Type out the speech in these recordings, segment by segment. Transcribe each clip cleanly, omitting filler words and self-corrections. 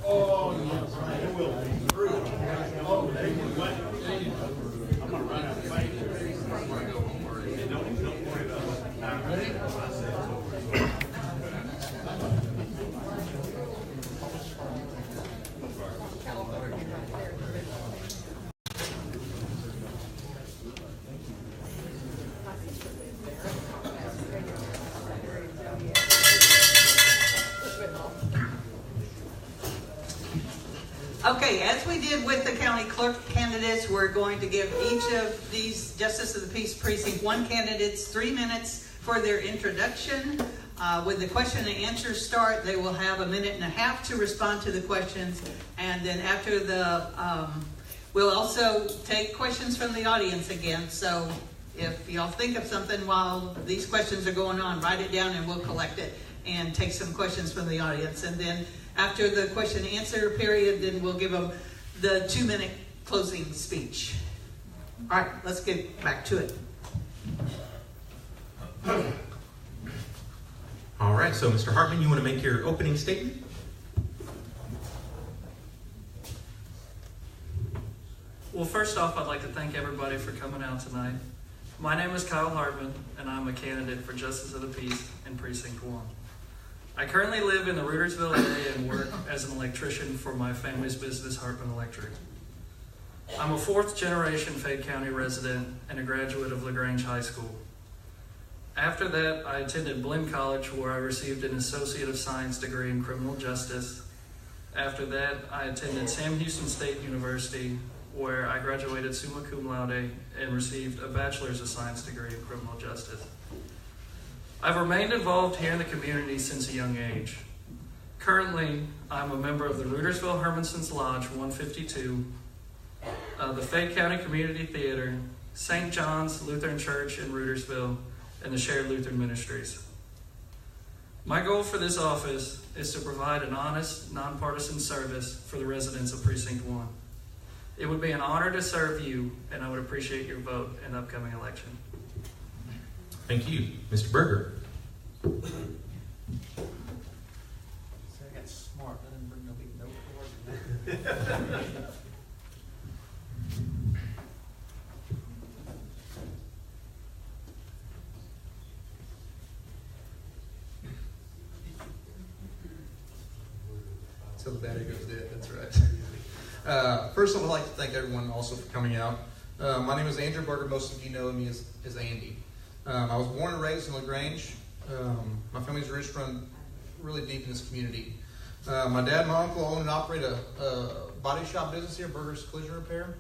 Oh, yes, it will be. Oh, they can wait. I'm gonna run out of fight. Don't worry about it. Ready? Okay, as we did with the county clerk candidates, we're going to give each of these Justice of the Peace Precinct 1 candidates 3 minutes for their introduction. When the question and answer start, they will have 1.5 minutes to respond to the questions. And then after the, we'll also take questions from the audience again. So if y'all think of something while these questions are going on, write it down and we'll collect it and take some questions from the audience. And then after the question and answer period, then we'll give them the 2-minute closing speech. All right, let's get back to it. All right, so Mr. Hartman, you want to make your opening statement? Well, first off, I'd like to thank everybody for coming out tonight. My name is Kyle Hartmann, and I'm a candidate for Justice of the Peace in Precinct 1. I currently live in the Rudersville area and work as an electrician for my family's business, Hartman Electric. I'm a 4th-generation Fayette County resident and a graduate of Grange High School. After that, I attended Blim College, where I received an Associate of Science degree in Criminal Justice. After that, I attended Sam Houston State University, where I graduated summa cum laude and received a Bachelor's of Science degree in Criminal Justice. I've remained involved here in the community since a young age. Currently, I'm a member of the Rudersville Hermanson's Lodge 152, the Fayette County Community Theater, St. John's Lutheran Church in Rudersville, and the Shared Lutheran Ministries. My goal for this office is to provide an honest, nonpartisan service for the residents of Precinct 1. It would be an honor to serve you, and I would appreciate your vote in the upcoming election. Thank you. Mr. Berger. I got smart. I didn't bring no big noteboard. Till the battery goes dead, that's right. First, I would like to thank everyone also for coming out. My name is Andrew Berger. Most of you know me as Andy. I was born and raised in Grange. My family's roots run really deep in this community. My dad and my uncle own and operate a body shop business here, Berger's Collision Repair.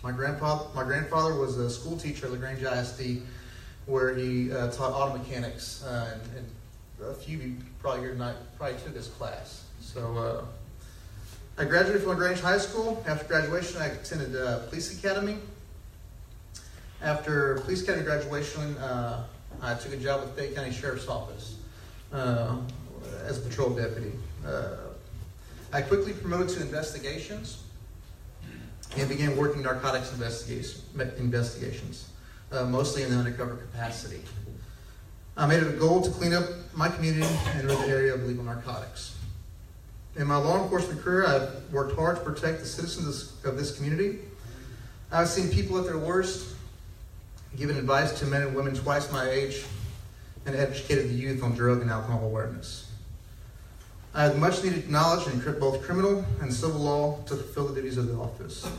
My grandfather was a school teacher at Grange ISD, where he taught auto mechanics, and a few of you probably here tonight probably took this class. So I graduated from Grange High School. After graduation, I attended Police Academy. After Police Academy graduation, I took a job with Fayette County Sheriff's Office as a patrol deputy. I quickly promoted to investigations and began working narcotics investigations, mostly in the undercover capacity. I made it a goal to clean up my community and rid the area of illegal narcotics. In my law enforcement career, I've worked hard to protect the citizens of this community. I've seen people at their worst, given advice to men and women twice my age, and educated the youth on drug and alcohol awareness. I have much needed knowledge in both criminal and civil law to fulfill the duties of the office.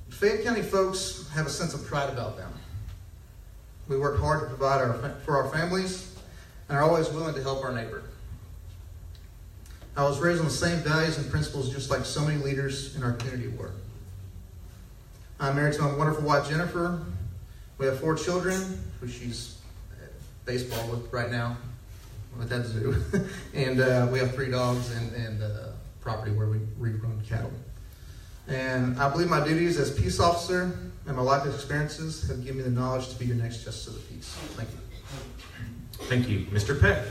Fayette County folks have a sense of pride about them. We work hard to provide for our families and are always willing to help our neighbor. I was raised on the same values and principles just like so many leaders in our community were. I'm married to my wonderful wife, Jennifer. We have 4 children, who she's at baseball with right now, at that zoo. And we have 3 dogs and property where we run cattle. And I believe my duties as peace officer and my life experiences have given me the knowledge to be your next Justice of the Peace. Thank you. Thank you. Mr. Peck.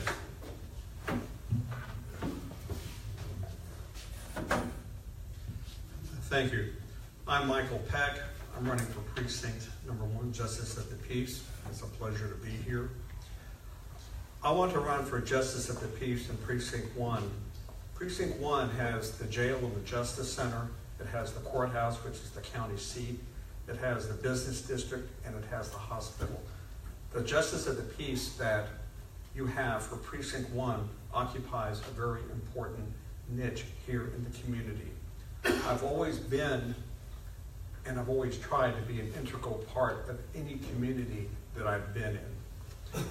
Thank you. I'm Michael Peck. I'm running for Precinct number 1, Justice of the Peace. It's a pleasure to be here. I want to run for Justice of the Peace in Precinct 1. Precinct 1 has the jail and the Justice Center. It has the courthouse, which is the county seat. It has the business district, and it has the hospital. The Justice of the Peace that you have for Precinct 1 occupies a very important niche here in the community. I've always been, and I've always tried to be an integral part of any community that I've been in.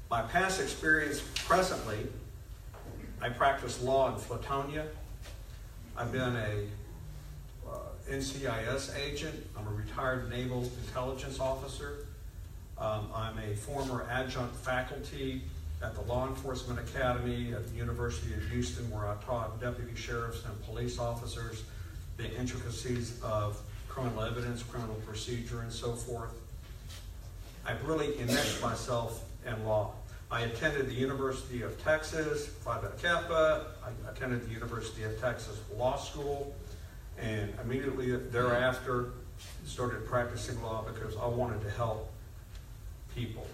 My past experience presently, I practice law in Flatonia. I've been a NCIS agent. I'm a retired Naval Intelligence Officer. I'm a former adjunct faculty at the Law Enforcement Academy at the University of Houston, where I taught deputy sheriffs and police officers the intricacies of criminal evidence, criminal procedure, and so forth. I've really enmeshed myself in law. I attended the University of Texas, Phi Beta Kappa. I attended the University of Texas Law School, and immediately thereafter started practicing law because I wanted to help people.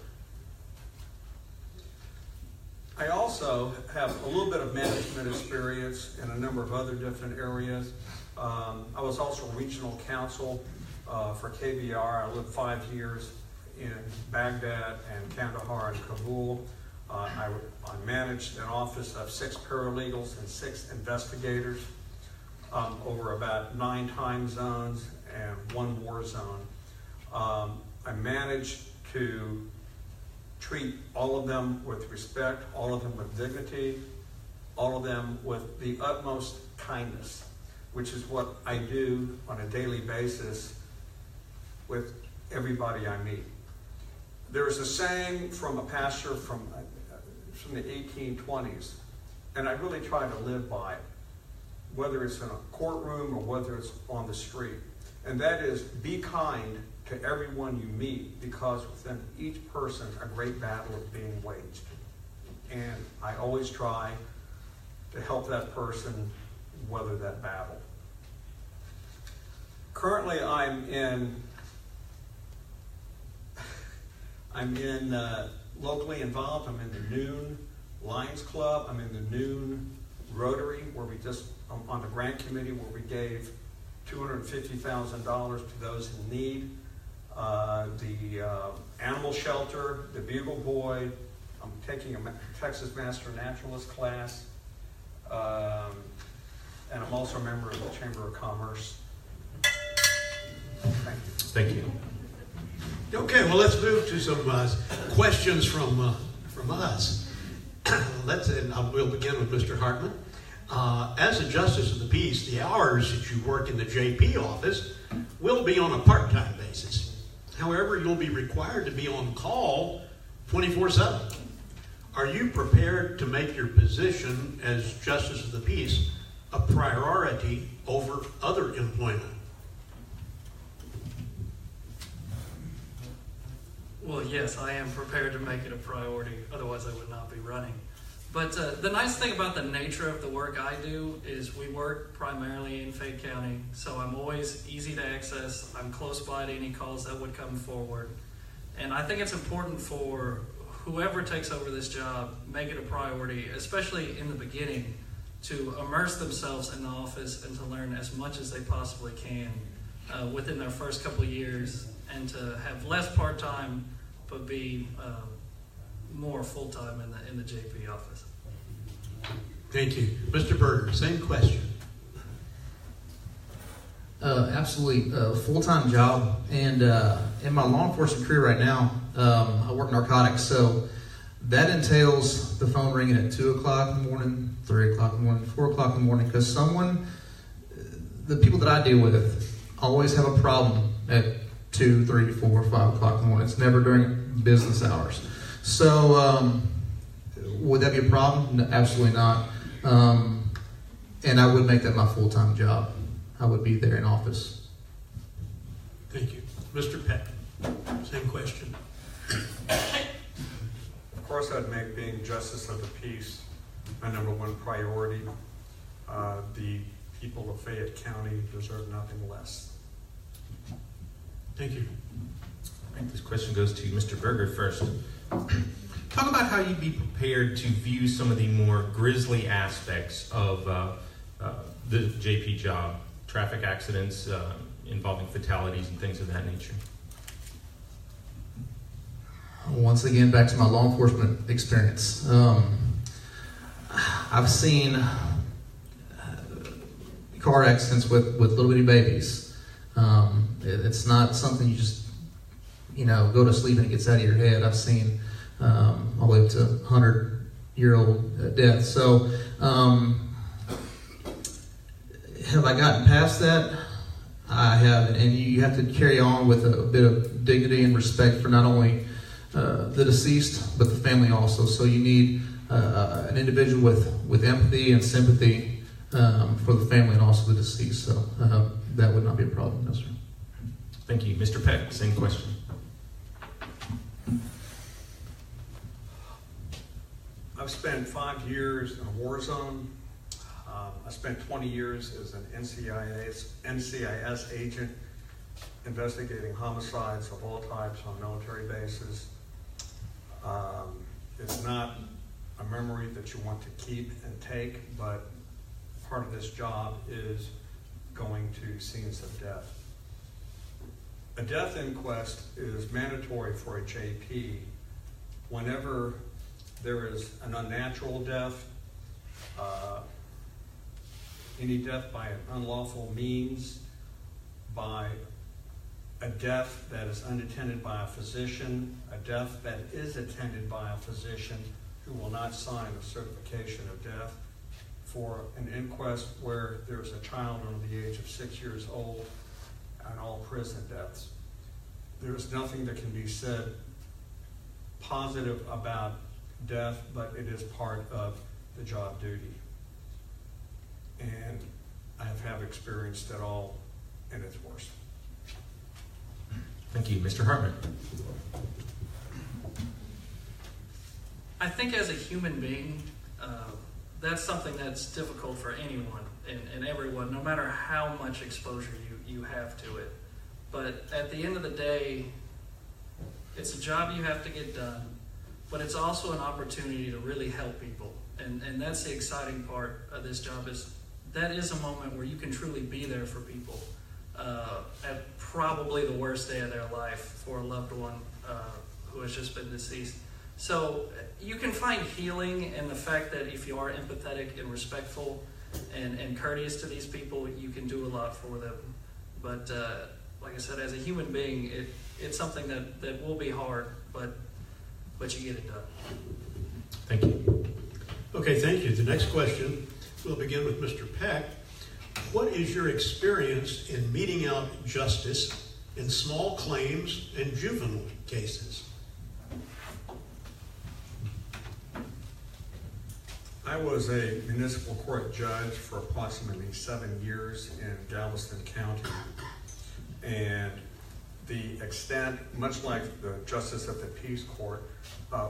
I also have a little bit of management experience in a number of other different areas. I was also regional counsel for KBR. I lived 5 years in Baghdad and Kandahar and Kabul. I managed an office of 6 paralegals and 6 investigators over about 9 time zones and 1 war zone. I managed to treat all of them with respect, all of them with dignity, all of them with the utmost kindness, which is what I do on a daily basis with everybody I meet. There's a saying from a pastor from the 1820s, and I really try to live by it, whether it's in a courtroom or whether it's on the street. And that is, be kind to everyone you meet, because within each person a great battle is being waged. And I always try to help that person weather that battle. Currently I'm locally involved. I'm in the Noon Lions Club. I'm in the Noon Rotary, where I'm on the grant committee, where we gave $250,000 to those in need. The animal shelter, the Bugle Boy. I'm taking a Texas Master Naturalist class. And I'm also a member of the Chamber of Commerce. Thank you. Thank you. Okay, well, let's move to some questions from us. We'll begin with Mr. Hartman. As a Justice of the Peace, the hours that you work in the Jaypee office will be on a part-time basis. However, you'll be required to be on call 24/7. Are you prepared to make your position as Justice of the Peace a priority over other employment? Well, yes, I am prepared to make it a priority. Otherwise, I would not be running. But the nice thing about the nature of the work I do is we work primarily in Fayette County, so I'm always easy to access. I'm close by to any calls that would come forward. And I think it's important for whoever takes over this job, make it a priority, especially in the beginning, to immerse themselves in the office and to learn as much as they possibly can within their first couple of years, and to have less part-time but be more full-time in the Jaypee office. Thank you. Mr. Berger, same question. Absolutely, full-time job. And in my law enforcement career right now, I work narcotics, so that entails the phone ringing at 2 o'clock in the morning, 3 o'clock in the morning, 4 o'clock in the morning, because the people that I deal with always have a problem at 2, 3, 4, 5 o'clock in the morning. It's never during business hours. So would that be a problem? No, absolutely not. And I would make that my full-time job. I would be there in office. Thank you. Mr. Peck, same question. Of course, I'd make being Justice of the Peace my #1 priority. The people of Fayette County deserve nothing less. Thank you. I think this question goes to Mr. Berger first. Talk about how you'd be prepared to view some of the more grisly aspects of the Jaypee job, traffic accidents involving fatalities and things of that nature. Once again, back to my law enforcement experience. I've seen car accidents with little bitty babies. It's not something you just, go to sleep and it gets out of your head. I've seen all the way up to 100-year-old deaths. So, have I gotten past that? I haven't. And you have to carry on with a bit of dignity and respect for not only the deceased, but the family also. So you need an individual with empathy and sympathy for the family and also the deceased. So that would not be a problem, no, sir. Thank you. Mr. Peck, same question. I've spent 5 years in a war zone. I spent 20 years as an NCIS agent investigating homicides of all types on military bases. It's not a memory that you want to keep and take, but part of this job is going to scenes of death. A death inquest is mandatory for a Jaypee whenever there is an unnatural death, any death by an unlawful means, by a death that is unattended by a physician, a death that is attended by a physician who will not sign a certification of death, for an inquest where there's a child under the age of 6 years old, and all prison deaths. There's nothing that can be said positive about death, but it is part of the job duty. And I have experienced it all in its worst. Thank you. Mr. Hartman. I think as a human being, that's something that's difficult for anyone and everyone, no matter how much exposure you have to it. But at the end of the day, it's a job you have to get done, but it's also an opportunity to really help people. And that's the exciting part of this job, is that is a moment where you can truly be there for people at probably the worst day of their life for a loved one who has just been deceased. So you can find healing in the fact that if you are empathetic and respectful and courteous to these people, you can do a lot for them. But like I said, as a human being, it's something that will be hard, but you get it done. Thank you. Okay, thank you. The next question, we'll begin with Mr. Peck. What is your experience in meting out justice in small claims and juvenile cases? I was a municipal court judge for approximately 7 years in Galveston County. And the extent, much like the Justice of the Peace Court,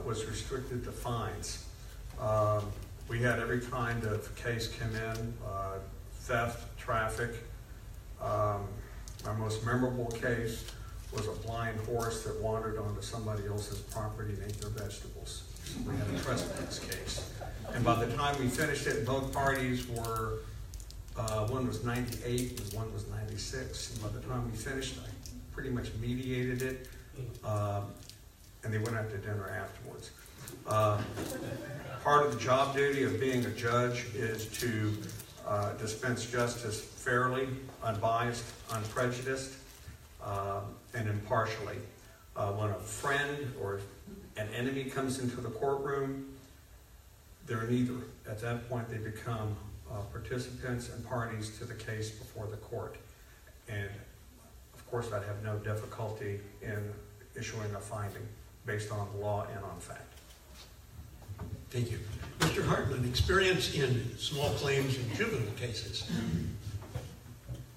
was restricted to fines. We had every kind of case come in, theft, traffic. My most memorable case was a blind horse that wandered onto somebody else's property and ate their vegetables. We had a trespass case. And by the time we finished it, both parties were, one was 98 and one was 96. And by the time we finished, I pretty much mediated it, and they went out to dinner afterwards. Part of the job duty of being a judge is to dispense justice fairly, unbiased, unprejudiced, and impartially. When a friend or an enemy comes into the courtroom, they're neither. At that point, they become participants and parties to the case before the court. And of course, I'd have no difficulty in issuing a finding based on law and on fact. Thank you. Mr. Hartman, experience in small claims and juvenile cases.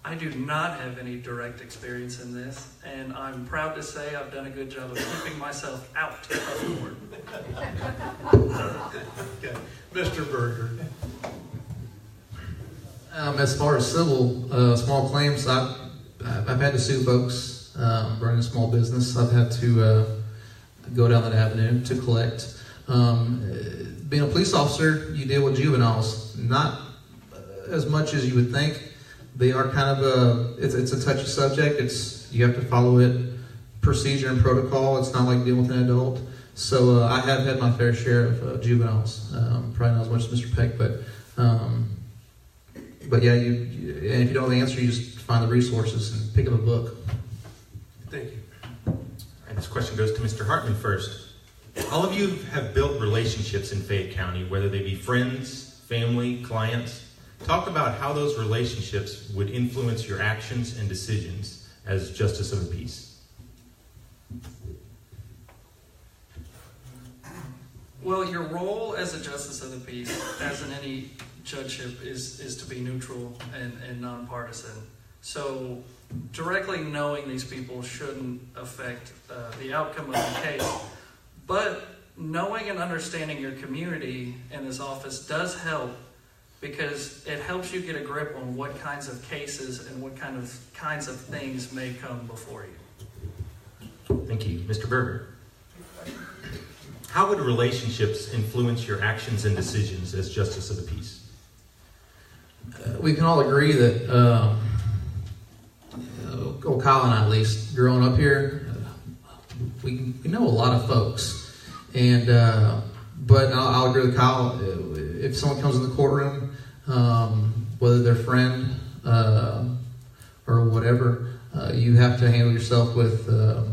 I do not have any direct experience in this, and I'm proud to say I've done a good job of keeping myself out of court. Okay. Mr. Berger. As far as civil small claims, I've had to sue folks running a small business. I've had to go down that avenue to collect. Being a police officer, you deal with juveniles, not as much as you would think. They are kind of it's a touchy subject. You have to follow it, procedure and protocol. It's not like dealing with an adult. So I have had my fair share of juveniles, probably not as much as Mr. Peck, but yeah, and if you don't know the answer, you just find the resources and pick up a book. Thank you. And this question goes to Mr. Hartman first. All of you have built relationships in Fayette County, whether they be friends, family, clients. Talk about how those relationships would influence your actions and decisions as Justice of the Peace. Well, your role as a Justice of the Peace, as in any judgeship, is to be neutral and nonpartisan. So directly knowing these people shouldn't affect the outcome of the case. But knowing and understanding your community in this office does help, because it helps you get a grip on what kinds of cases and what kinds of things may come before you. Thank you. Mr. Berger. How would relationships influence your actions and decisions as Justice of the Peace? We can all agree that, Kyle and I at least, growing up here, we know a lot of folks. And but I'll agree with Kyle. If someone comes in the courtroom, whether they're friend or whatever, you have to handle yourself with a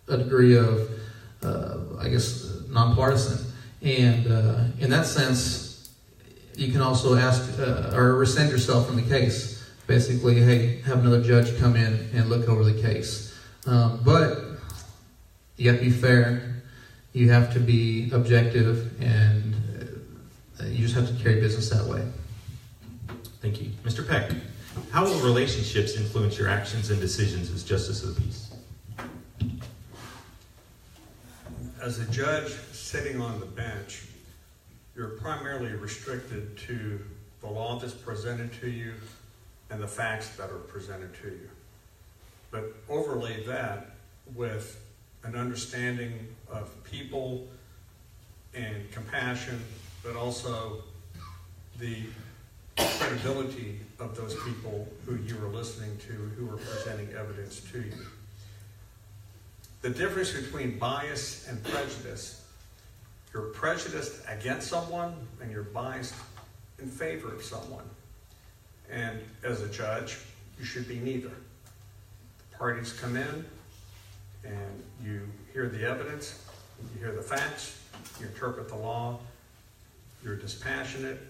degree of, I guess, nonpartisan. And in that sense, you can also ask or rescind yourself from the case. Basically, hey, have another judge come in and look over the case. But you have to be fair. You have to be objective, and you just have to carry business that way. Thank you. Mr. Peck, how will relationships influence your actions and decisions as Justice of the Peace? As a judge sitting on the bench, you're primarily restricted to the law that's presented to you and the facts that are presented to you. But overlay that with an understanding of people and compassion, but also the credibility of those people who you are listening to, who are presenting evidence to you. The difference between bias and prejudice: you're prejudiced against someone and you're biased in favor of someone. And as a judge, you should be neither. The parties come in and you hear the evidence, you hear the facts, you interpret the law, you're dispassionate,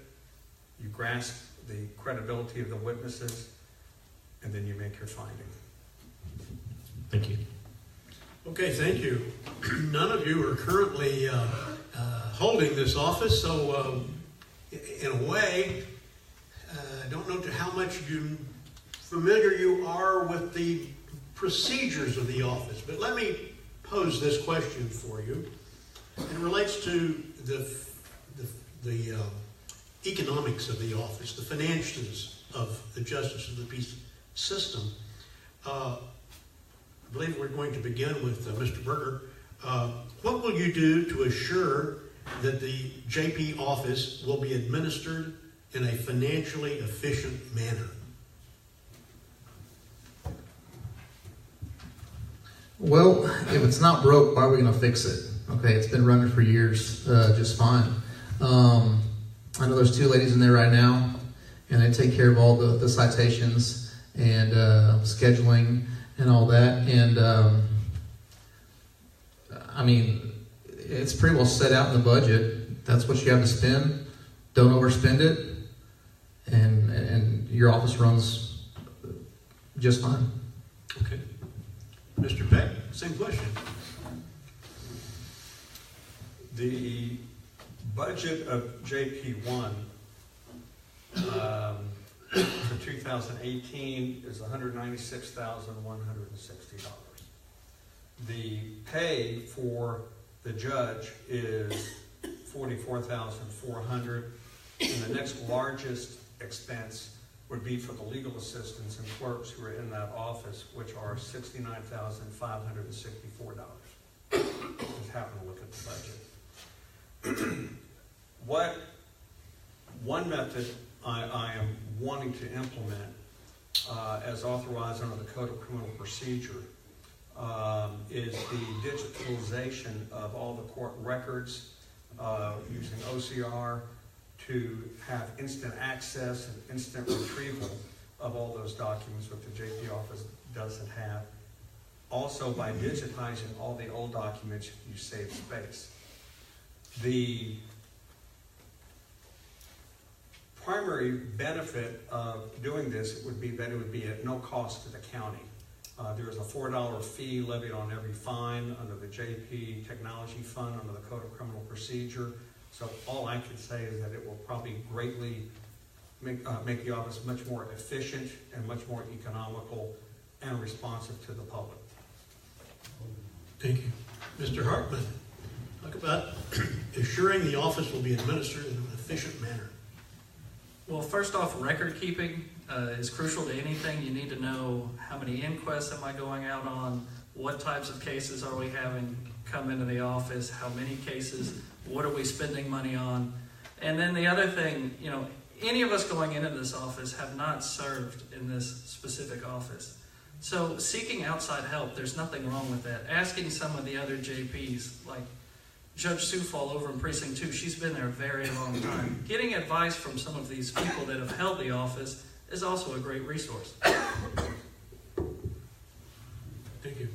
you grasp the credibility of the witnesses, and then you make your finding. Thank you. Okay, thank you. None of you are currently holding this office, so in a way, I don't know how much familiar you are with the procedures of the office, but let me pose this question for you. It relates to the economics of the office, the finances of the Justice of the Peace system. I believe we're going to begin with Mr. Berger. What will you do to assure that the Jaypee office will be administered in a financially efficient manner? Well, if it's not broke, why are we going to fix it? Okay, it's been running for years just fine. I know there's two ladies in there right now, and they take care of all the citations and scheduling and all that. And I mean, it's pretty well set out in the budget. That's what you have to spend. Don't overspend it, and your office runs just fine. Okay. Mr. Peck, same question. The budget of JP1 for 2018 is $196,160. The pay for the judge is $44,400, and the next largest expense would be for the legal assistants and clerks who are in that office, which are $69,564. Just happen to look at the budget. One method I am wanting to implement, as authorized under the Code of Criminal Procedure, is the digitalization of all the court records using OCR to have instant access and instant retrieval of all those documents, what the Jaypee office doesn't have. Also, by digitizing all the old documents, you save space. The primary benefit of doing this would be that it would be at no cost to the county. There is a $4 fee levied on every fine under the Jaypee Technology Fund under the Code of Criminal Procedure. So all I can say is that it will probably greatly make the office much more efficient and much more economical and responsive to the public. Thank you. Mr. Hartman, talk about assuring the office will be administered in an efficient manner. Well, first off, record keeping is crucial to anything. You need to know how many inquests am I going out on, what types of cases are we having come into the office, how many cases, what are we spending money on. And then the other thing, you know, any of us going into this office have not served in this specific office. So seeking outside help, there's nothing wrong with that. Asking some of the other JPs, like Judge Sufall over in Precinct 2, she's been there a very long time. Getting advice from some of these people that have held the office is also a great resource. Thank you.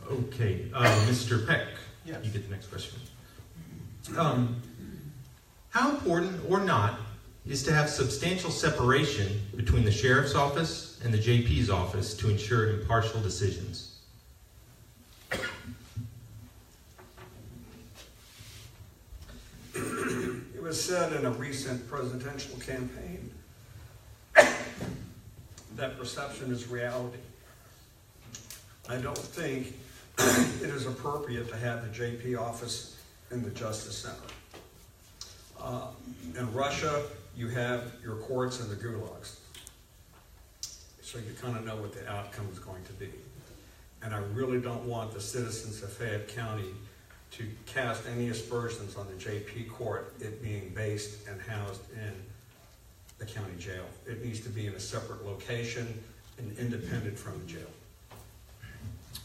Okay, Mr. Peck, Yes. you get the next question. How important or not is to have substantial separation between the sheriff's office and the JP's office to ensure impartial decisions? It was said in a recent presidential campaign that perception is reality. I don't think it is appropriate to have the Jaypee office in the Justice Center. In Russia, you have your courts and the gulags. So you kind of know what the outcome is going to be. And I really don't want the citizens of Fayette County to cast any aspersions on the Jaypee court, it being based and housed in the county jail. It needs to be in a separate location and independent from the jail.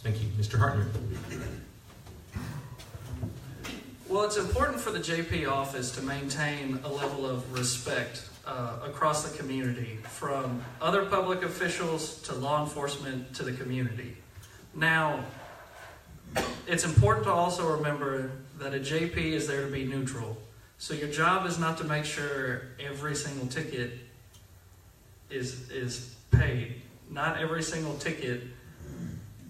Thank you. Mr. Hartman. Well, it's important for the JP office to maintain a level of respect across the community, from other public officials to law enforcement to the community. Now, it's important to also remember that a JP is there to be neutral. So your job is not to make sure every single ticket is paid. Not every single ticket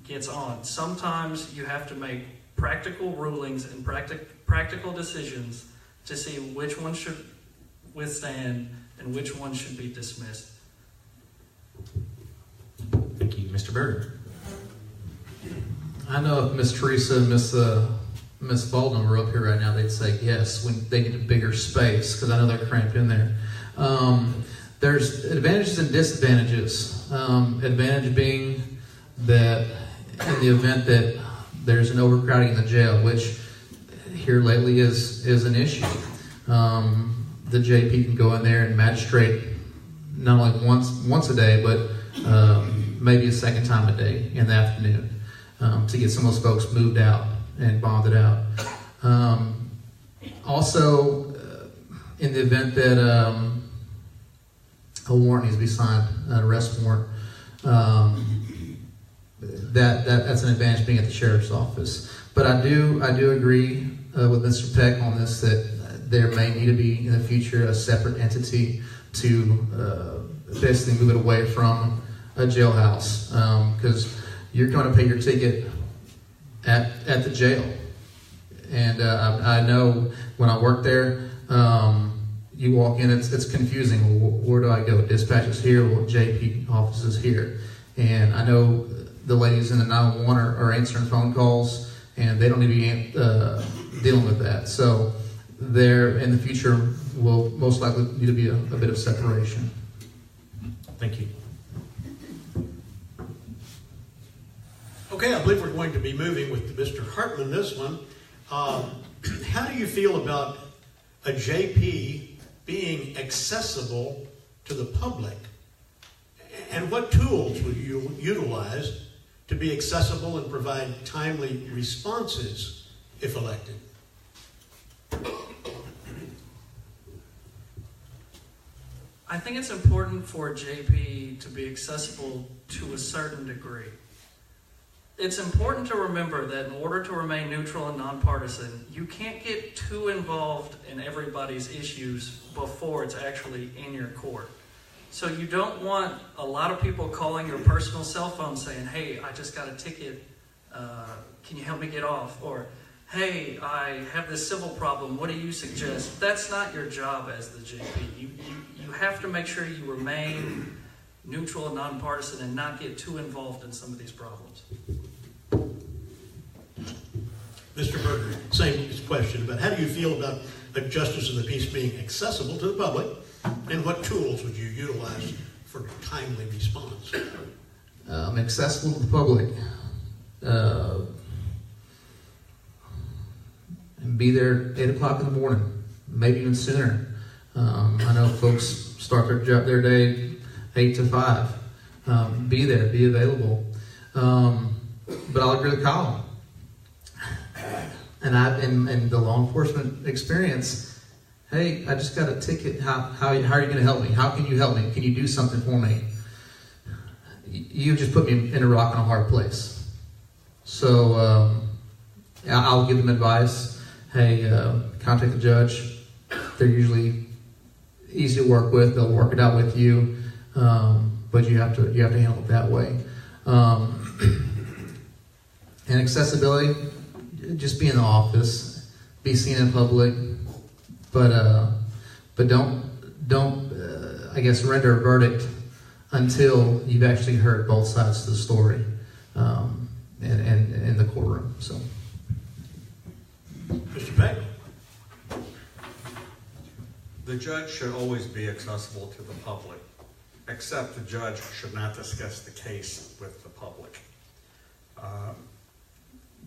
gets on. Sometimes you have to make practical rulings and practical decisions to see which one should withstand and which one should be dismissed. Thank you. Mr. Berger. I know if Miss Teresa and Miss Baldwin were up here right now, they'd say yes when they get a bigger space, because I know they're cramped in there. There's advantages and disadvantages. Advantage being that in the event that there's an overcrowding in the jail, which here lately is an issue, the JP can go in there and magistrate not only once a day, but maybe a second time a day in the afternoon, to get some of those folks moved out and bonded out. Also, in the event that a warrant needs to be signed, an arrest warrant, that's an advantage being at the sheriff's office. But I do agree with Mr. Peck on this, that there may need to be in the future a separate entity to basically move it away from a jailhouse, because you're going to pay your ticket at the jail. And I know when I worked there, you walk in, it's confusing. Well, where do I go? Dispatch is here, well, JP office is here. And I know the ladies in the 911 are answering phone calls, and they don't need to be dealing with that. So there in the future will most likely need to be a bit of separation. Thank you. Okay, I believe we're going to be moving with Mr. Hartman this one. How do you feel about a Jaypee being accessible to the public? And what tools will you utilize to be accessible and provide timely responses if elected? I think it's important for Jaypee to be accessible to a certain degree. It's important to remember that in order to remain neutral and nonpartisan, you can't get too involved in everybody's issues before it's actually in your court. So you don't want a lot of people calling your personal cell phone saying, hey, I just got a ticket, can you help me get off? Or, hey, I have this civil problem, what do you suggest? That's not your job as the Jaypee. You have to make sure you remain neutral and nonpartisan and not get too involved in some of these problems. Mr. Berger, same question, but how do you feel about a justice of the peace being accessible to the public, and what tools would you utilize for timely response? Accessible to the public. And be there 8 o'clock in the morning, maybe even sooner. I know folks start their day 8 to 5. Be there, be available. But I'll agree with Kyle. And in the law enforcement experience, hey, I just got a ticket. How are you going to help me? How can you help me? Can you do something for me? You just put me in a rock and a hard place. So I'll give them advice. Hey, contact the judge. They're usually easy to work with. They'll work it out with you, but you have to handle it that way. And accessibility, just be in the office, be seen in public, but don't I guess render a verdict until you've actually heard both sides of the story, and in the courtroom. So, Mr. Peck? The judge should always be accessible to the public, except the judge should not discuss the case with the public.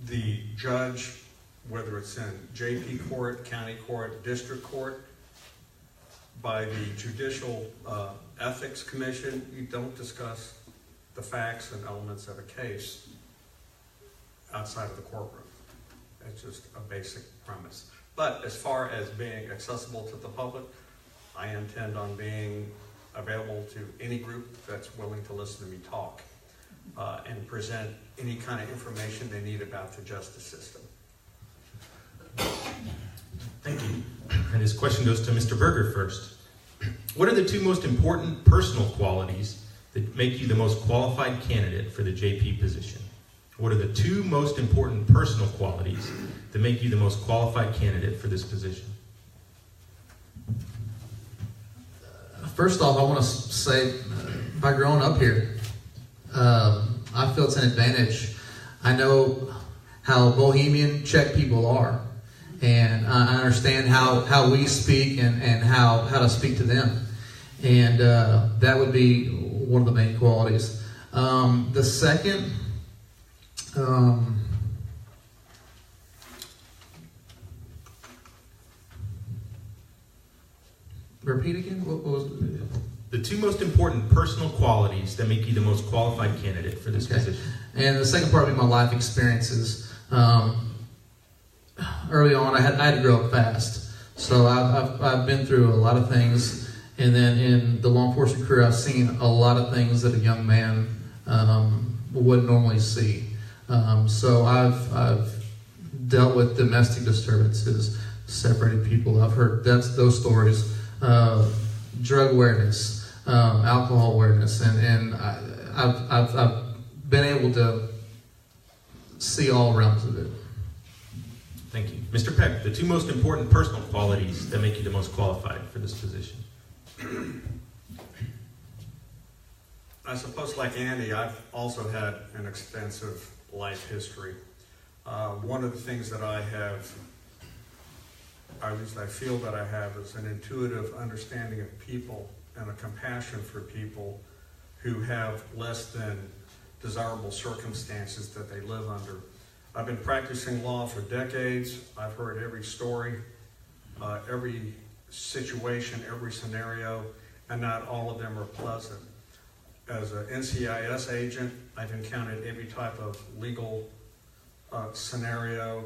The judge, whether it's in Jaypee court, county court, district court, by the Judicial Ethics Commission, you don't discuss the facts and elements of a case outside of the courtroom. It's just a basic premise. But as far as being accessible to the public, I intend on being available to any group that's willing to listen to me talk and present any kind of information they need about the justice system. Thank you. And this question goes to Mr. Berger first. What are the 2 most important personal qualities that make you the most qualified candidate for the Jaypee position? What are the 2 most important personal qualities that make you the most qualified candidate for this position? First off, I want to say, by growing up here, I feel it's an advantage. I know how bohemian Czech people are, and I understand how we speak and how to speak to them, and that would be one of the main qualities. The second, repeat again? What was it? The 2 most important personal qualities that make you the most qualified candidate for this position. And the second part would be my life experiences. Early on, I had to grow up fast. So I've been through a lot of things. And then in the law enforcement career, I've seen a lot of things that a young man wouldn't normally see. So I've dealt with domestic disturbances, separated people. I've heard those stories. Drug awareness, alcohol awareness, and I've been able to see all realms of it. Thank you. Mr. Peck, the 2 most important personal qualities that make you the most qualified for this position. I suppose, like Andy, I've also had an extensive life history. One of the things that I have or at least I feel that I have, is an intuitive understanding of people and a compassion for people who have less than desirable circumstances that they live under. I've been practicing law for decades. I've heard every story, every situation, every scenario, and not all of them are pleasant. As an NCIS agent, I've encountered every type of legal scenario,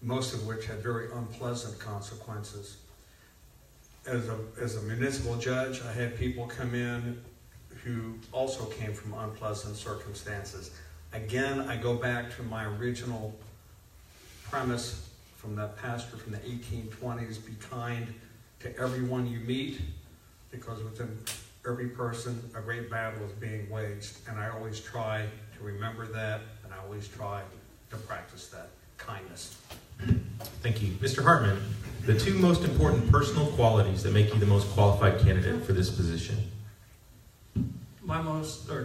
most of which had very unpleasant consequences. As a municipal judge, I had people come in who also came from unpleasant circumstances. Again, I go back to my original premise from that pastor from the 1820s, be kind to everyone you meet, because within every person, a great battle is being waged. And I always try to remember that, and I always try to practice that, kindness. Thank you. Mr. Hartman, the two most important personal qualities that make you the most qualified candidate for this position. My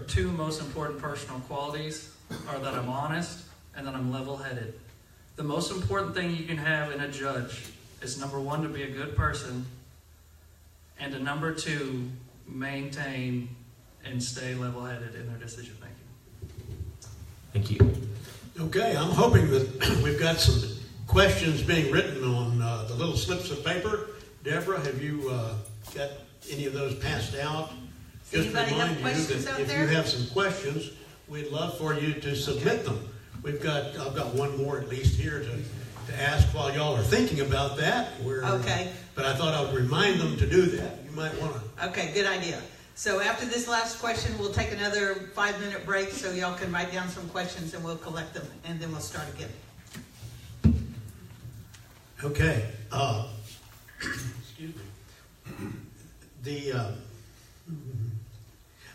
two most important personal qualities are that I'm honest and that I'm level-headed. The most important thing you can have in a judge is, number one, to be a good person, and to, number two, maintain and stay level-headed in their decision-making. Thank you. Okay, I'm hoping that we've got some questions being written on the little slips of paper. Deborah, have you got any of those passed out? Just Anybody remind have you questions that out if there? you have some questions, we'd love for you to submit them. I've got one more at least here to ask while y'all are thinking about that. Okay. But I thought I would remind them to do that. You might want to. Okay, good idea. So after this last question, we'll take another 5-minute break so y'all can write down some questions and we'll collect them and then we'll start again. Okay. Excuse me.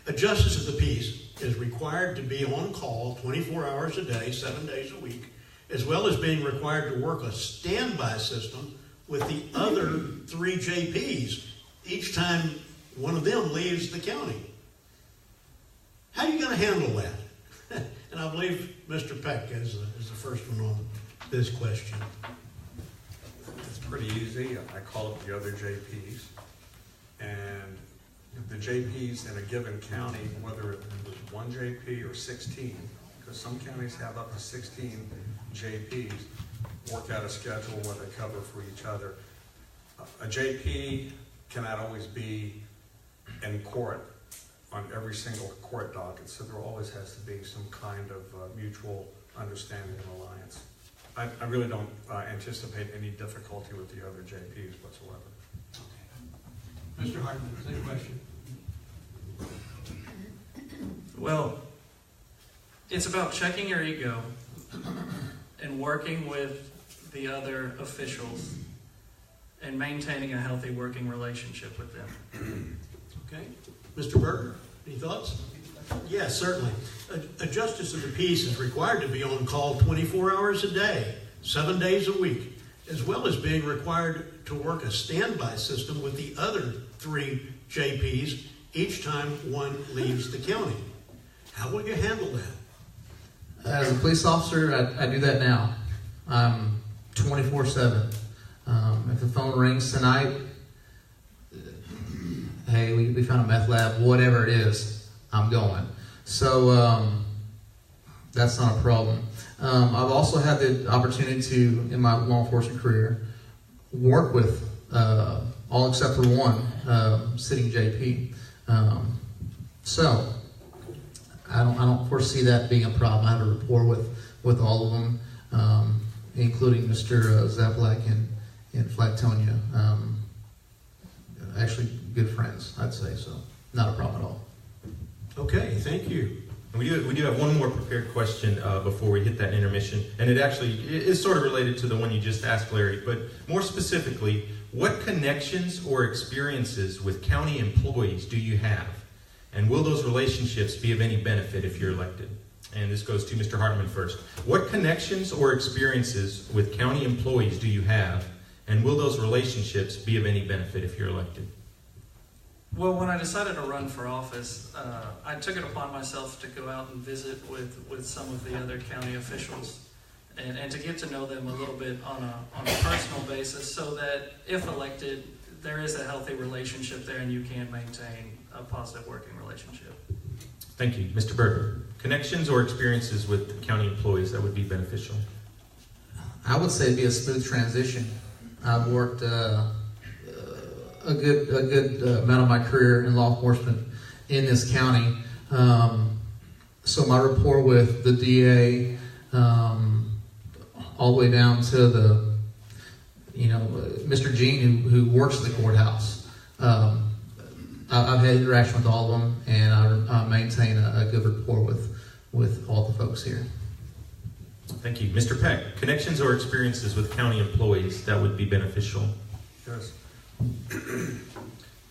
A justice of the peace is required to be on call 24 hours a day, 7 days a week, as well as being required to work a standby system with the other 3 JPs each time one of them leaves the county. How are you going to handle that? And I believe Mr. Peck is the first one on this question. It's pretty easy. I call up the other JPs, and the JPs in a given county, whether it was 1 JP or 16, because some counties have up to 16 JPs, work out a schedule where they cover for each other. A JP cannot always be in court on every single court docket, so there always has to be some kind of mutual understanding and alliance. I really don't anticipate any difficulty with the other JPs whatsoever. Mr. Hartman, same question. Well, it's about checking your ego and working with the other officials and maintaining a healthy working relationship with them. Okay. Mr. Berger, any thoughts? Yes, certainly. A justice of the peace is required to be on call 24 hours a day, 7 days a week, as well as being required to work a standby system with the other 3 JPs each time one leaves the county. How will you handle that? As a police officer, I do that now. I'm 24/7. If the phone rings tonight, hey, we found a meth lab, whatever it is, I'm going. So that's not a problem. I've also had the opportunity to, in my law enforcement career, work with all except for one sitting JP. So I don't foresee that being a problem. I have a rapport with all of them, including Mr. Zablak and Flatonia. Actually, good friends, I'd say. So not a problem at all. Okay, thank you. And we do have one more prepared question before we hit that intermission, and it actually is sort of related to the one you just asked, Larry, but more specifically, what connections or experiences with county employees do you have? And will those relationships be of any benefit if you're elected? And this goes to Mr. Hartman first. What connections or experiences with county employees do you have? And will those relationships be of any benefit if you're elected? Well, when I decided to run for office, I took it upon myself to go out and visit with some of the other county officials and to get to know them a little bit on a personal basis, so that if elected, there is a healthy relationship there and you can maintain a positive working relationship. Thank you. Mr. Berger, connections or experiences with county employees that would be beneficial? I would say it'd be a smooth transition. I've worked a good amount of my career in law enforcement in this county. So my rapport with the DA, all the way down to the, Mr. Jean who works at the courthouse. I've had interaction with all of them, and I maintain a good rapport with all the folks here. Thank you. Mr. Peck, connections or experiences with county employees that would be beneficial? Yes.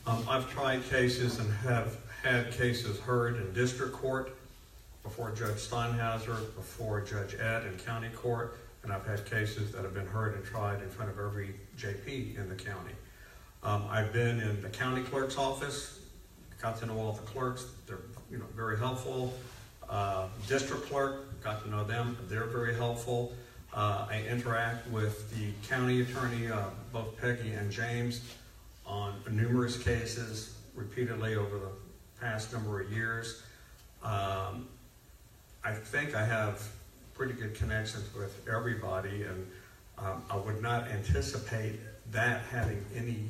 I've tried cases and have had cases heard in district court, before Judge Steinhauser, before Judge Ed in county court, and I've had cases that have been heard and tried in front of every Jaypee in the county. I've been in the county clerk's office, got to know all the clerks. They're very helpful. District clerk, got to know them. They're very helpful. I interact with the county attorney, both Peggy and James, on numerous cases repeatedly over the past number of years. I think I have pretty good connections with everybody, and I would not anticipate that having any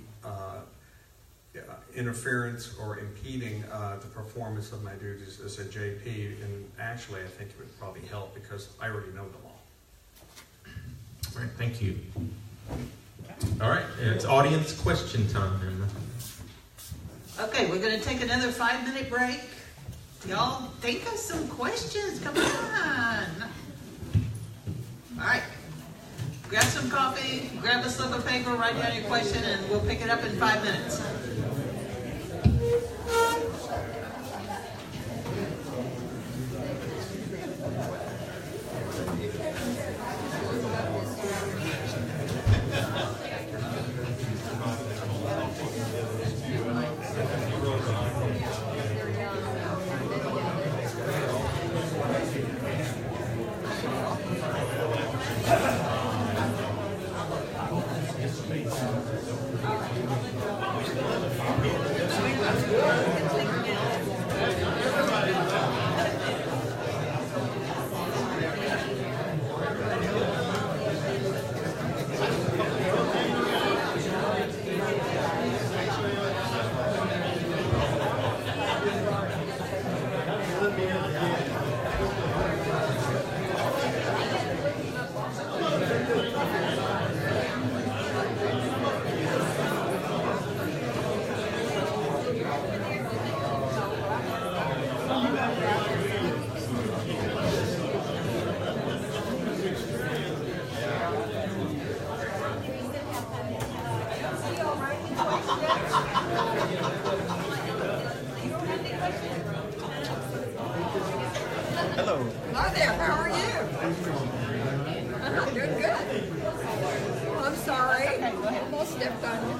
interference or impeding the performance of my duties as a Jaypee, and actually I think it would probably help because I already know them all. All right, thank you. All right, it's audience question time. Okay, we're going to take another 5-minute break. Y'all think of some questions. Come on. All right. Grab some coffee, grab a slip of paper, write down your question, and we'll pick it up in 5 minutes. Hello. Hi there, how are you? I'm doing good. I'm sorry. I almost stepped on you.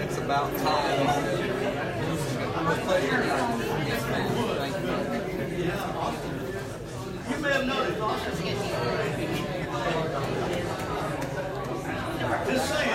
It's about time. Yes, ma'am. Thank you. You may have noticed. Just saying.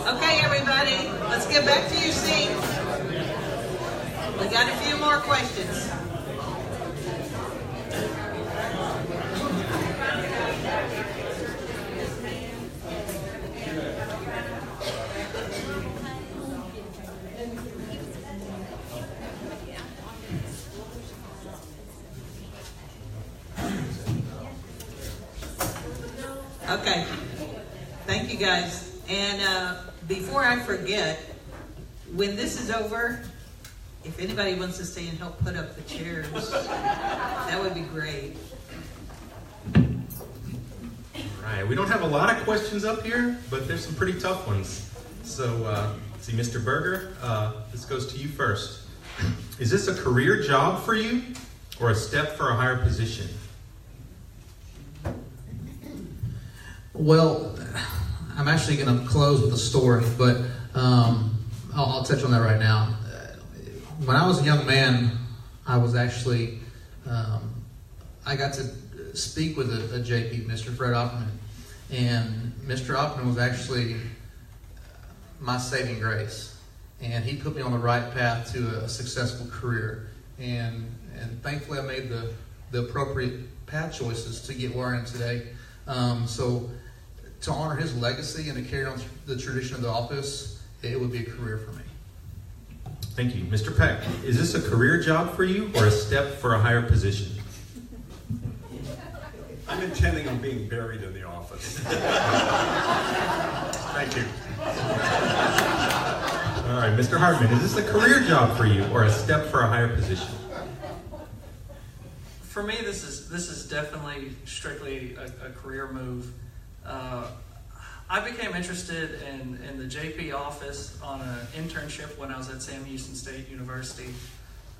Okay, everybody, let's get back to your seats. We got a few more questions. Okay, thank you guys. And before I forget, when this is over, if anybody wants to stay and help put up the chairs, that would be great. Right, we don't have a lot of questions up here, but there's some pretty tough ones. So, see, Mr. Berger, this goes to you first. Is this a career job for you or a step for a higher position? Well, I'm actually going to close with a story, but I'll touch on that right now. When I was a young man, I was actually, I got to speak with a Jaypee, Mr. Fred Hartman, and Mr. Hartman was actually my saving grace, and he put me on the right path to a successful career, and thankfully I made the appropriate path choices to get where I am today. So to honor his legacy and to carry on the tradition of the office, it would be a career for me. Thank you. Mr. Peck, is this a career job for you or a step for a higher position? I'm intending on being buried in the office. Thank you. All right, Mr. Hartman, is this a career job for you or a step for a higher position? For me, this is definitely strictly a career move. I became interested in the Jaypee office on an internship when I was at Sam Houston State University.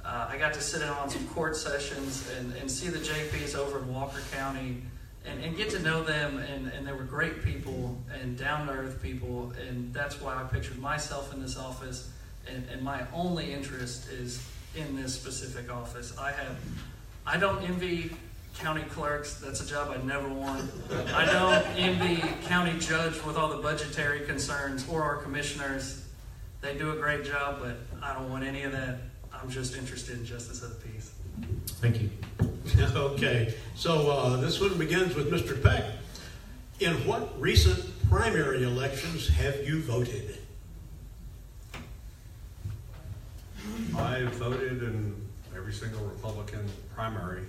I got to sit in on some court sessions and see the Jaypees over in Walker County and get to know them, and they were great people and down-to-earth people, and that's why I pictured myself in this office, and my only interest is in this specific office. I don't envy county clerks. That's a job I never want. I don't envy county judge with all the budgetary concerns or our commissioners. They do a great job, but I don't want any of that. I'm just interested in justice of the peace. Thank you. Okay, so this one begins with Mr. Peck. In what recent primary elections have you voted? I voted in every single Republican primary.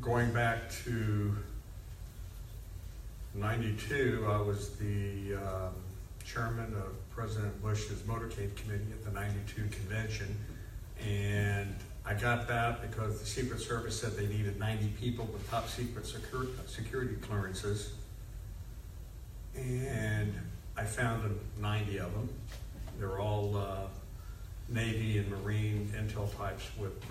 Going back to 92, I was the chairman of President Bush's motorcade committee at the 92 convention. And I got that because the Secret Service said they needed 90 people with top secret security clearances. And I found 90 of them. They were all Navy and Marine intel types with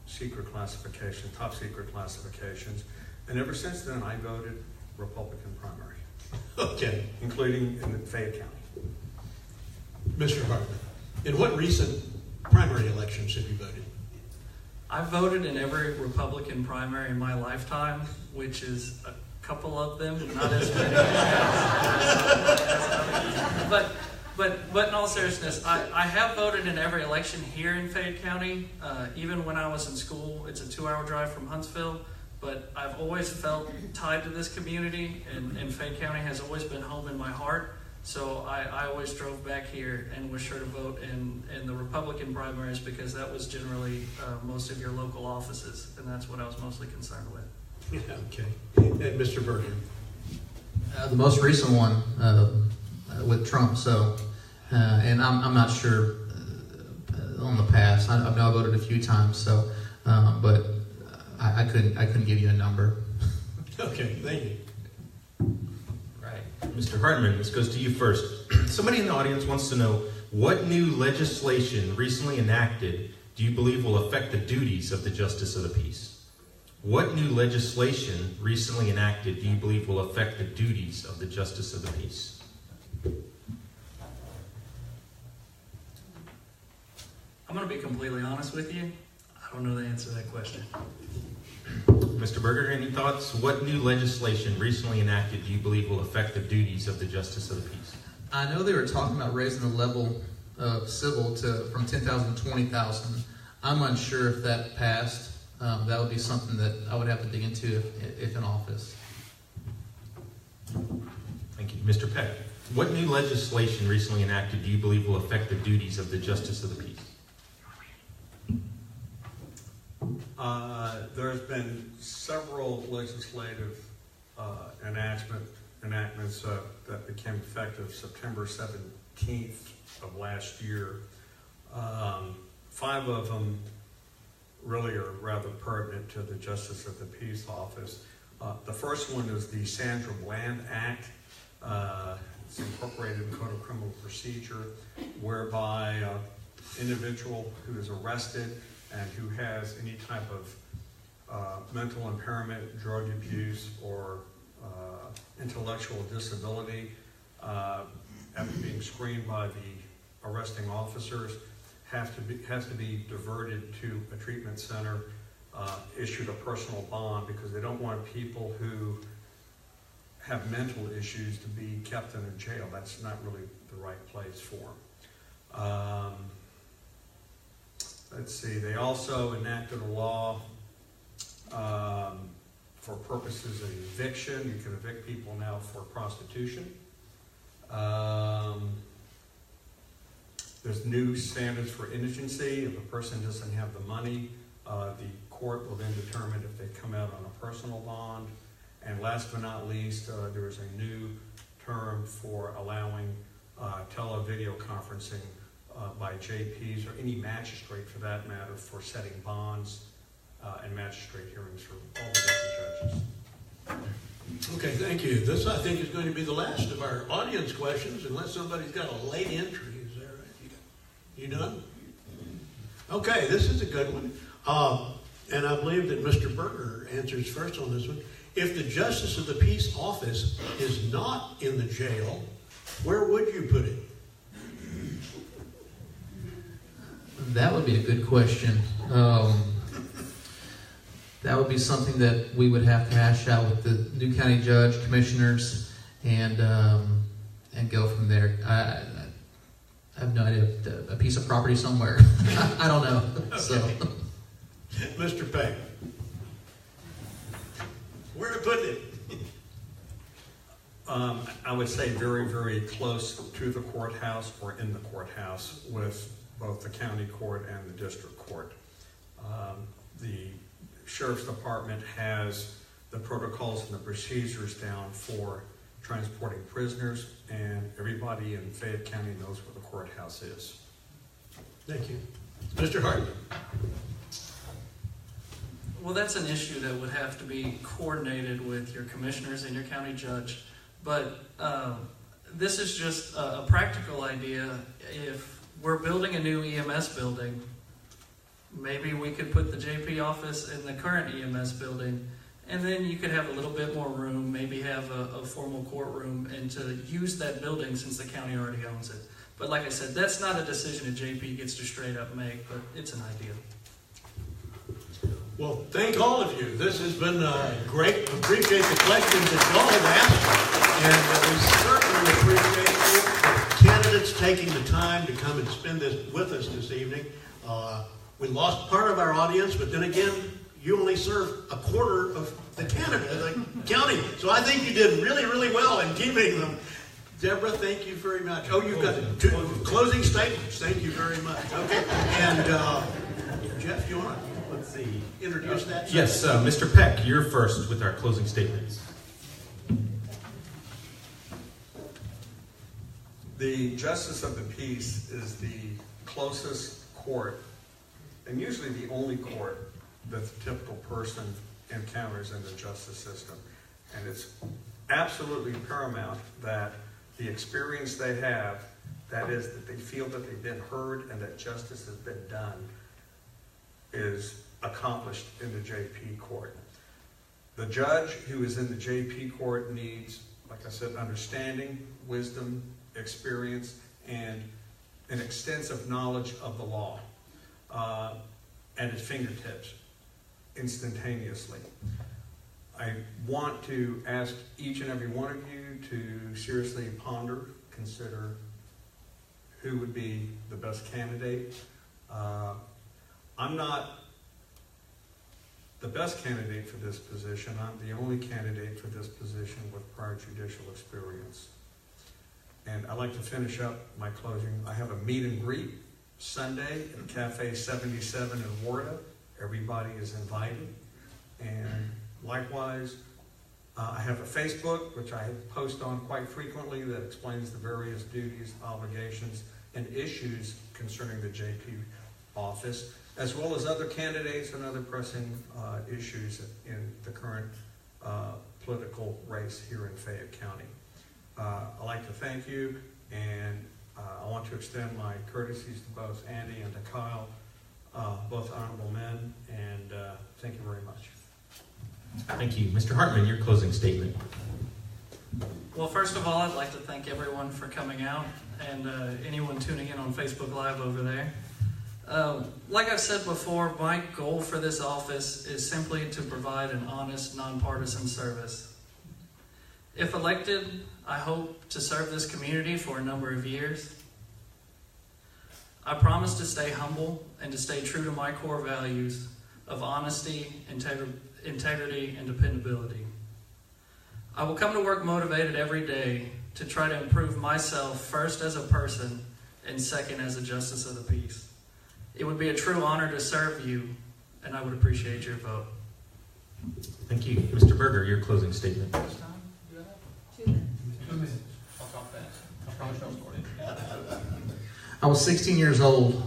secret classification, top secret classifications. And ever since then, I voted Republican primary. Okay. Including in Fayette County. Mr. Hartman, in what recent primary elections have you voted? I voted in every Republican primary in my lifetime, which is a couple of them, not as many. But in all seriousness, I have voted in every election here in Fayette County. Even when I was in school, it's a 2-hour drive from Huntsville. But I've always felt tied to this community, and Fayette County has always been home in my heart. So I always drove back here and was sure to vote in the Republican primaries because that was generally most of your local offices, and that's what I was mostly concerned with. Yeah, okay. And Mr. Berger? The most recent one with Trump. So, and I'm not sure on the past. I know I voted a few times. So, but I couldn't give you a number. Okay, thank you. Mr. Hartman, this goes to you first. Somebody in the audience wants to know, what new legislation recently enacted do you believe will affect the duties of the Justice of the Peace? What new legislation recently enacted do you believe will affect the duties of the Justice of the Peace? I'm going to be completely honest with you. I don't know the answer to that question. Mr. Berger, any thoughts? What new legislation recently enacted do you believe will affect the duties of the Justice of the Peace? I know they were talking about raising the level of civil from 10,000 to 20,000. I'm unsure if that passed. That would be something that I would have to dig into if in office. Thank you. Mr. Peck, what new legislation recently enacted do you believe will affect the duties of the Justice of the Peace? There's been several legislative enactments that became effective September 17th of last year. 5 of them really are rather pertinent to the Justice of the Peace Office. The first one is the Sandra Bland Act. It's incorporated in the Code of Criminal Procedure, whereby an individual who is arrested and who has any type of mental impairment, drug abuse, or intellectual disability, after being screened by the arresting officers, has to be diverted to a treatment center, issued a personal bond, because they don't want people who have mental issues to be kept in a jail. That's not really the right place for them. Let's see, they also enacted a law for purposes of eviction. You can evict people now for prostitution. There's new standards for indigency. If a person doesn't have the money, the court will then determine if they come out on a personal bond. And last but not least, there is a new term for allowing tele-video conferencing by Jaypees, or any magistrate for that matter, for setting bonds and magistrate hearings for all the different judges. Okay, thank you. This, I think, is going to be the last of our audience questions, unless somebody's got a late entry. Is that right? You done? Okay, this is a good one. And I believe that Mr. Berger answers first on this one. If the Justice of the Peace Office is not in the jail, where would you put it? That would be a good question. That would be something that we would have to hash out with the new county judge, commissioners, and go from there. I have no idea. A piece of property somewhere. I don't know. Okay. So, Mr. Peck, where to put it? I would say very, very close to the courthouse or in the courthouse with both the county court and the district court. The Sheriff's Department has the protocols and the procedures down for transporting prisoners, and everybody in Fayette County knows where the courthouse is. Thank you. Mr. Hartman. Well, that's an issue that would have to be coordinated with your commissioners and your county judge. But this is just a practical idea. If we're building a new EMS building, maybe we could put the Jaypee office in the current EMS building, and then you could have a little bit more room, maybe have a formal courtroom, and to use that building since the county already owns it. But like I said, that's not a decision that Jaypee gets to straight up make, but it's an idea. Well, thank all of you. This has been great. We appreciate the questions that you all have asked. And we certainly appreciate the candidates taking the time to come and spend this with us this evening. We lost part of our audience, but then again, you only serve a quarter of the county. So I think you did really, really well in keeping them. Deborah, thank you very much. Oh, you've got two closing statements. Thank you very much. Okay. And Jeff, you want to introduce that? Yes, Mr. Peck, you're first with our closing statements. The Justice of the Peace is the closest court, and usually the only court, that the typical person encounters in the justice system. And it's absolutely paramount that the experience they have, that is, that they feel that they've been heard and that justice has been done, is accomplished in the Jaypee court. The judge who is in the Jaypee court needs, like I said, understanding, wisdom, experience, and an extensive knowledge of the law at his fingertips instantaneously. I want to ask each and every one of you to seriously ponder, consider who would be the best candidate. I'm not the best candidate for this position. I'm the only candidate for this position with prior judicial experience. And I'd like to finish up my closing. I have a meet and greet Sunday at Cafe 77 in Warda. Everybody is invited. And likewise, I have a Facebook, which I post on quite frequently, that explains the various duties, obligations, and issues concerning the Jaypee office, as well as other candidates and other pressing issues in the current political race here in Fayette County. I'd like to thank you, and I want to extend my courtesies to both Andy and to Kyle, both honorable men, and thank you very much. Thank you. Mr. Hartman, your closing statement. Well, first of all, I'd like to thank everyone for coming out and anyone tuning in on Facebook Live over there. Like I've said before, my goal for this office is simply to provide an honest, nonpartisan service. If elected, I hope to serve this community for a number of years. I promise to stay humble and to stay true to my core values of honesty, integrity, and dependability. I will come to work motivated every day to try to improve myself first as a person and second as a justice of the peace. It would be a true honor to serve you, and I would appreciate your vote. Thank you. Mr. Berger, your closing statement. 2 minutes. 2 minutes. I'll talk fast. I promise I'll start it. I was 16 years old,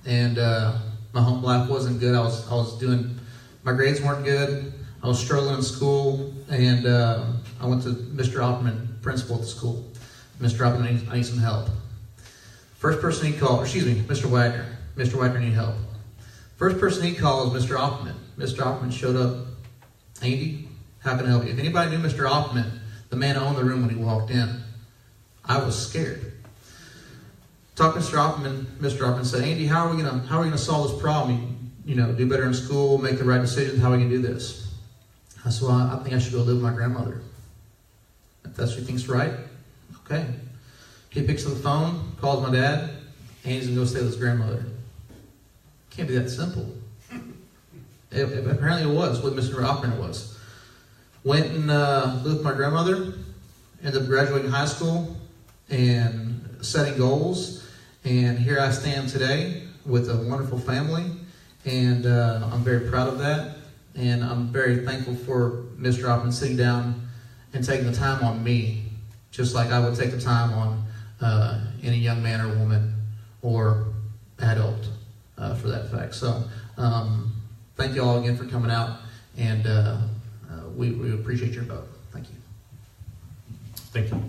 and my home life wasn't good. I was doing, my grades weren't good. I was struggling in school, and I went to Mr. Hartman, principal at the school. Mr. Hartman, I need some help. First person he called, Mr. Wagner. Mr. Wagner, need help. First person he called was Mr. Hartman. Mr. Hartman showed up. Andy, how can I help you? If anybody knew Mr. Hartman, the man owned the room when he walked in, I was scared. talked to Mr. Hartman said, Andy, how are we gonna solve this problem? You know, do better in school, make the right decisions. How are we gonna do this? I said, well, I think I should go live with my grandmother. If that's what he thinks right, okay. He picks up the phone, calls my dad, and he's gonna go stay with his grandmother. Can't be that simple. Apparently it was with Mr. Hartman. It was. Went and lived with my grandmother. Ended up graduating high school and setting goals. And here I stand today with a wonderful family. And I'm very proud of that. And I'm very thankful for Mr. Hartman sitting down and taking the time on me, just like I would take the time on any young man or woman or adult for that fact. So thank you all again for coming out, and we appreciate your vote. Thank you. Thank you.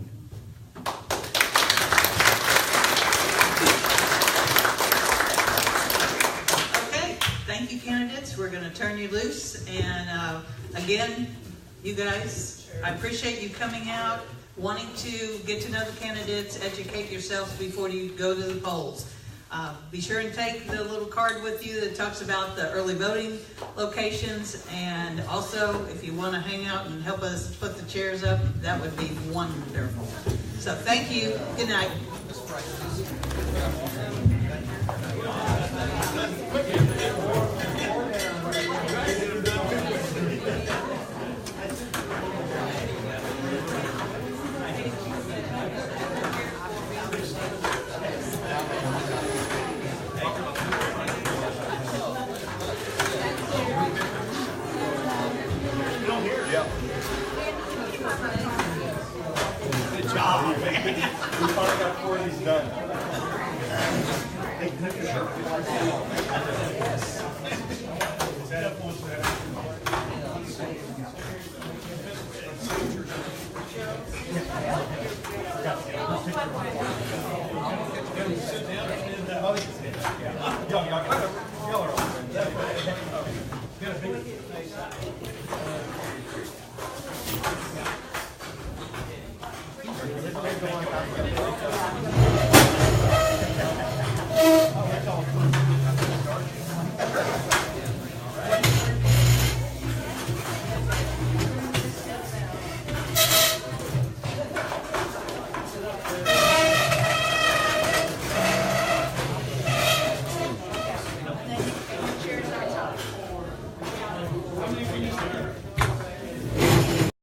Okay, thank you, candidates. We're going to turn you loose. And again, you guys, I appreciate you coming out, wanting to get to know the candidates, educate yourselves before you go to the polls. Be sure and take the little card with you that talks about the early voting locations, and also if you want to hang out and help us put the chairs up, that would be wonderful. So thank you. Good night. Good job, man. We finally got 4 of these done. Y'all are